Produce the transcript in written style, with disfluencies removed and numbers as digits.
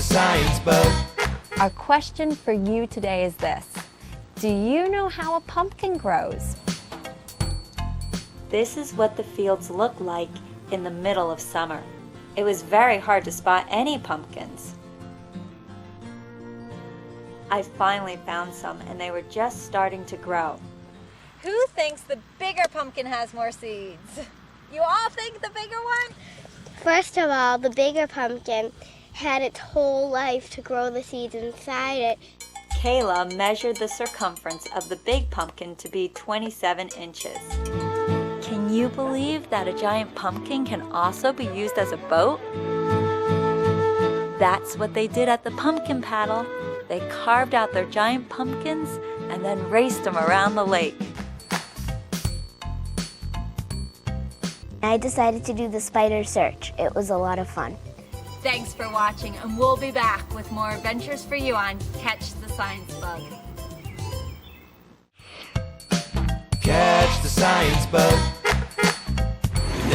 science bug. Our question for you today is this: do you know how a pumpkin grows? This is what the fields look like in the middle of summer. It was very hard to spot any pumpkins. I finally found some and they were just starting to grow. Who thinks the bigger pumpkin has more seeds? You all think the bigger one? First of all, the bigger pumpkin had its whole life to grow the seeds inside it. Kayla measured the circumference of the big pumpkin to be 27 inches. Can you believe that a giant pumpkin can also be used as a boat? That's what they did at the pumpkin paddle. They carved out their giant pumpkins and then raced them around the lake. I decided to do the spider search. It was a lot of fun. Thanks for watching, and we'll be back with more adventures for you on Catch the Science Bug. Catch the science bug.